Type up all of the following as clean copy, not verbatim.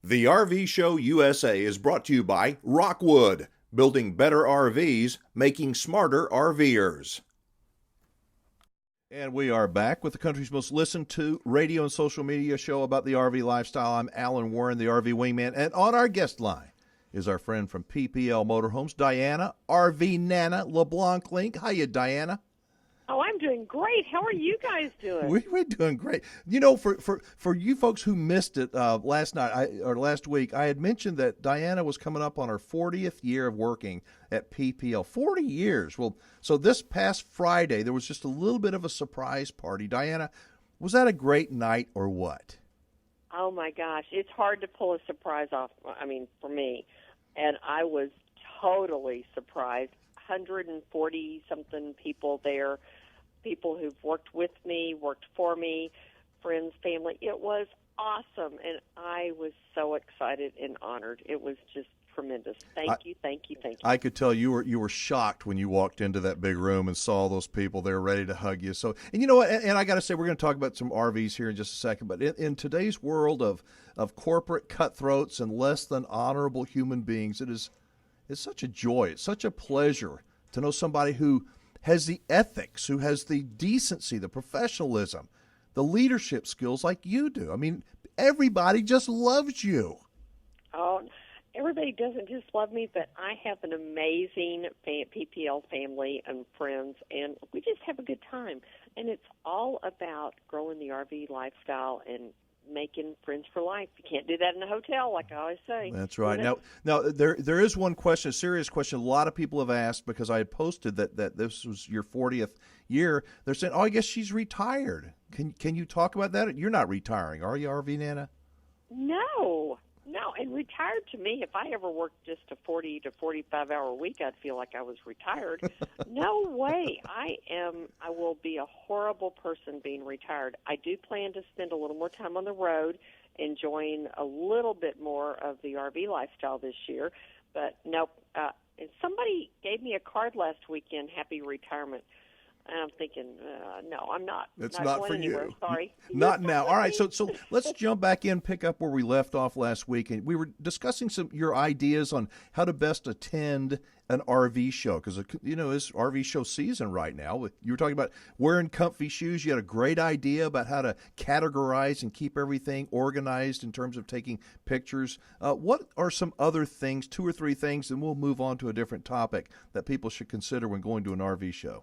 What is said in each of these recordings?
The RV Show USA is brought to you by Rockwood, building better RVs, making smarter RVers. And we are back with the country's most listened to radio and social media show about the RV lifestyle. I'm Alan Warren, the RV Wingman, and on our guest line is our friend from PPL Motorhomes, Diana LeBlanc-Link. Hiya, Diana. Oh, I'm doing great. How are you guys doing? We're doing great. You know, for you folks who missed it last week, I had mentioned that Diana was coming up on her 40th year of working at PPL. 40 years. Well, so this past Friday, there was just a little bit of a surprise party. Diana, was that a great night or what? Oh, my gosh. It's hard to pull a surprise off, for me. And I was totally surprised. 140-something people there, people who've worked with me, worked for me, friends, family. It was awesome, and I was so excited and honored. It was just tremendous. Thank you. I could tell you were shocked when you walked into that big room and saw those people there ready to hug you. So, and you know what? And I got to say, we're going to talk about some RVs here in just a second. But in today's world of corporate cutthroats and less than honorable human beings, it's such a joy. It's such a pleasure to know somebody who has the ethics, who has the decency, the professionalism, the leadership skills like you do. I mean, everybody just loves you. Oh, everybody doesn't just love me, but I have an amazing PPL family and friends, and we just have a good time. And it's all about growing the RV lifestyle and making friends for life. You can't do that in a hotel, like I always say. That's right. You know? Now there is one question, a serious question. A lot of people have asked because I had posted that this was your 40th year. They're saying, "Oh, I guess she's retired." Can you talk about that? You're not retiring, are you, RV Nana? No. And retired to me, if I ever worked just a 40 to 45-hour week, I'd feel like I was retired. No way. I will be a horrible person being retired. I do plan to spend a little more time on the road, enjoying a little bit more of the RV lifestyle this year. But nope. And somebody gave me a card last weekend, happy retirement. And I'm thinking, no, I'm not. It's not not going for anywhere. you. Sorry. Not now. All right, so let's jump back in, pick up where we left off last week. And we were discussing your ideas on how to best attend an RV show because, you know, it's RV show season right now. You were talking about wearing comfy shoes. You had a great idea about how to categorize and keep everything organized in terms of taking pictures. What are some other things, 2 or 3 things, and we'll move on to a different topic that people should consider when going to an RV show?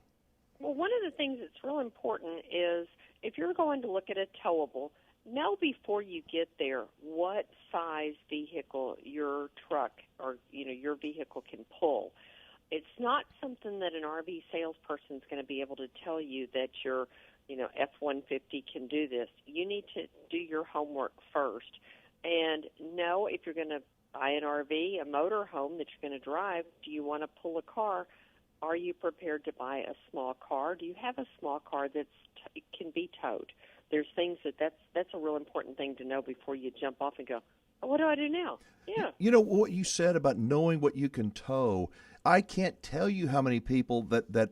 Well, one of the things that's real important is if you're going to look at a towable, know before you get there what size vehicle your truck or your vehicle can pull. It's not something that an RV salesperson is going to be able to tell you that your F-150 can do this. You need to do your homework first and know if you're going to buy an RV, a motorhome that you're going to drive, do you want to pull a car? Are you prepared to buy a small car? Do you have a small car that can be towed? There's things that's a real important thing to know before you jump off and go, oh, what do I do now? Yeah. You know, what you said about knowing what you can tow, I can't tell you how many people that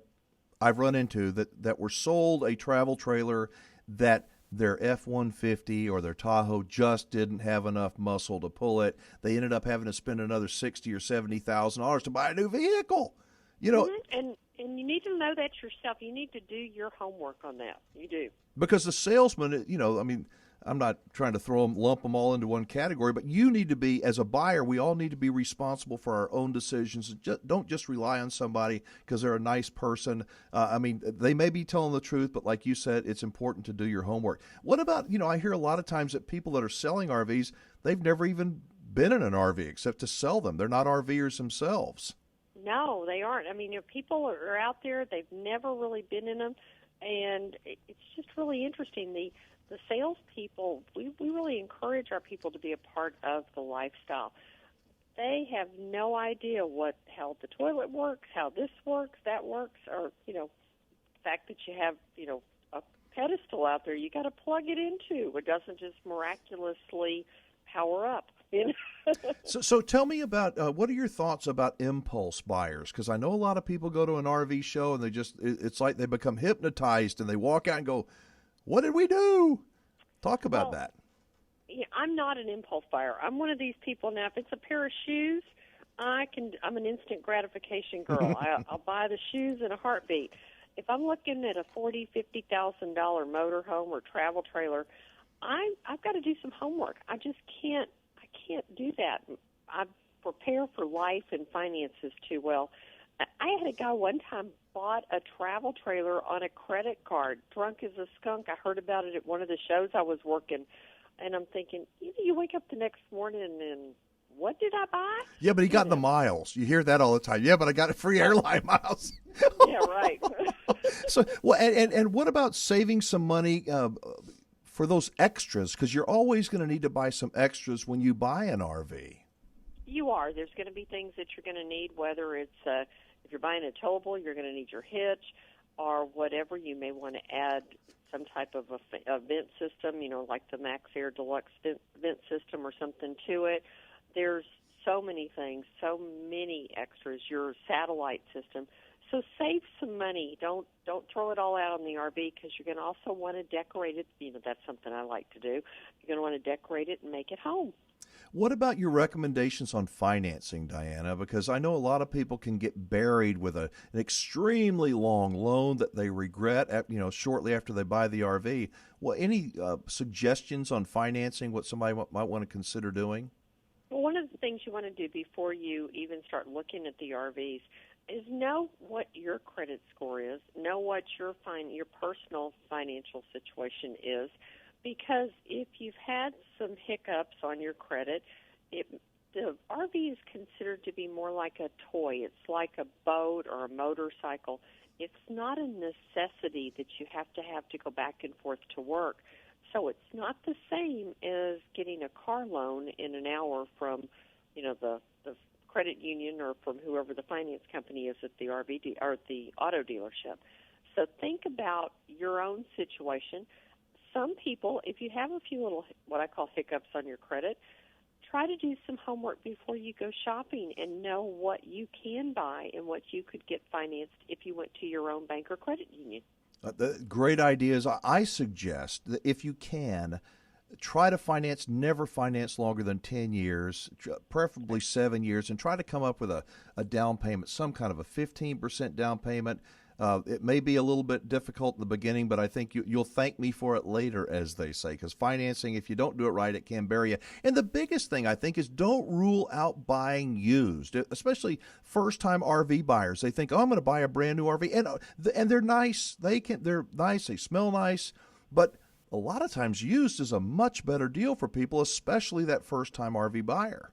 I've run into that were sold a travel trailer that their F-150 or their Tahoe just didn't have enough muscle to pull it. They ended up having to spend another $60,000 or $70,000 to buy a new vehicle. You know, and you need to know that yourself. You need to do your homework on that. You do. Because the salesman, I'm not trying to lump them all into one category, but you need to be, as a buyer, we all need to be responsible for our own decisions. Don't just rely on somebody because they're a nice person. They may be telling the truth, but like you said, it's important to do your homework. What about, I hear a lot of times that people that are selling RVs, they've never even been in an RV except to sell them. They're not RVers themselves. No, they aren't. People are out there, they've never really been in them, and it's just really interesting. The salespeople, we really encourage our people to be a part of the lifestyle. They have no idea how the toilet works, how this works, that works, or, the fact that you have, a pedestal out there you got to plug it into. It doesn't just miraculously power up. So tell me about what are your thoughts about impulse buyers? Because I know a lot of people go to an RV show and it's like they become hypnotized and they walk out and go, what did we do? Talk about that. Yeah, I'm not an impulse buyer. I'm one of these people now. If it's a pair of shoes, I'm an instant gratification girl. I'll buy the shoes in a heartbeat. If I'm looking at a $40,000-$50,000 motorhome or travel trailer, I've got to do some homework. I just can't. I can't do that. I prepare for life and finances too well. I had a guy one time bought a travel trailer on a credit card, drunk as a skunk. I heard about it at one of the shows I was working, and I'm thinking, you wake up the next morning and what did I buy? Yeah, but he got the miles. You hear that all the time. Yeah, but I got free airline miles. Yeah, right. So, well, and what about saving some money for those extras? Because you're always going to need to buy some extras when you buy an RV. You are. There's going to be things that you're going to need, whether it's if you're buying a towable, you're going to need your hitch or whatever. You may want to add some type of a vent system, like the Max Air Deluxe vent system or something to it. There's so many things, so many extras, your satellite system. So save some money. Don't throw it all out on the RV because you're going to also want to decorate it. That's something I like to do. You're going to want to decorate it and make it home. What about your recommendations on financing, Diana? Because I know a lot of people can get buried with an extremely long loan that they regret, shortly after they buy the RV. Well, any suggestions on financing, what somebody might want to consider doing? Well, one of the things you want to do before you even start looking at the RVs is know what your credit score is, know what your personal financial situation is, because if you've had some hiccups on your credit, the RV is considered to be more like a toy. It's like a boat or a motorcycle. It's not a necessity that you have to go back and forth to work. So it's not the same as getting a car loan in an hour from, the credit union or from whoever the finance company is at the RV or the auto dealership. So think about your own situation. Some people, if you have a few little what I call hiccups on your credit, try to do some homework before you go shopping and know what you can buy and what you could get financed if you went to your own bank or credit union. The great ideas. I suggest that if you can, try to never finance longer than 10 years, preferably 7 years, and try to come up with a down payment, some kind of a 15% down payment. It may be a little bit difficult in the beginning, but I think you'll thank me for it later, as they say, because financing, if you don't do it right, it can bury you. And the biggest thing, I think, is don't rule out buying used, especially first-time RV buyers. They think, I'm going to buy a brand-new RV, and they're nice. They're nice. They smell nice, but a lot of times used is a much better deal for people, especially that first-time RV buyer.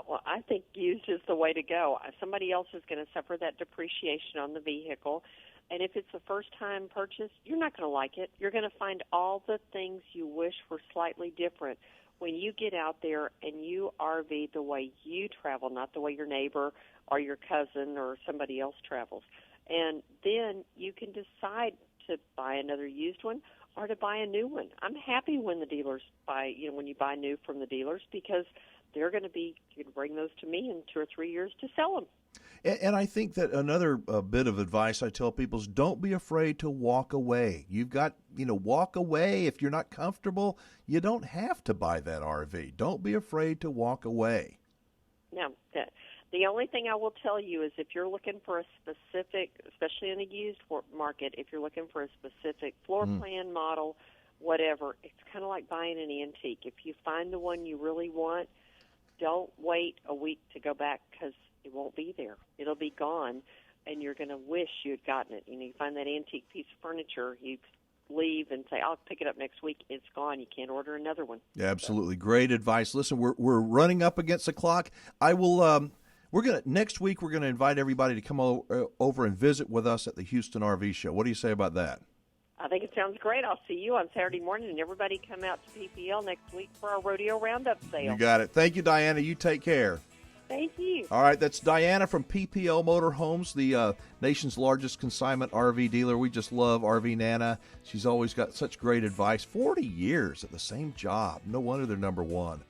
Well, I think used is the way to go. Somebody else is going to suffer that depreciation on the vehicle. And if it's a first-time purchase, you're not going to like it. You're going to find all the things you wish were slightly different when you get out there and you RV the way you travel, not the way your neighbor or your cousin or somebody else travels. And then you can decide to buy another used one or to buy a new one. I'm happy when the dealers when you buy new from the dealers, because they're going to you can bring those to me in 2 or 3 years to sell them. And I think that another bit of advice I tell people is don't be afraid to walk away. You've got, walk away. If you're not comfortable, you don't have to buy that RV. Don't be afraid to walk away. Now, the only thing I will tell you is if you're looking for a specific, especially in the used market, if you're looking for a specific floor plan, model, whatever, it's kind of like buying an antique. If you find the one you really want, don't wait a week to go back because it won't be there. It'll be gone, and you're going to wish you had gotten it. You find that antique piece of furniture, you leave and say, I'll pick it up next week. It's gone. You can't order another one. Yeah, absolutely. Great advice. Listen, we're running up against the clock. I will next week we're going to invite everybody to come over and visit with us at the Houston RV Show. What do you say about that? I think it sounds great. I'll see you on Saturday morning, and everybody come out to PPL next week for our Rodeo Roundup sale. You got it. Thank you, Diana. You take care. Thank you. All right, that's Diana from PPL Motorhomes, the nation's largest consignment RV dealer. We just love RV Nana. She's always got such great advice. 40 years at the same job. No wonder they're number one.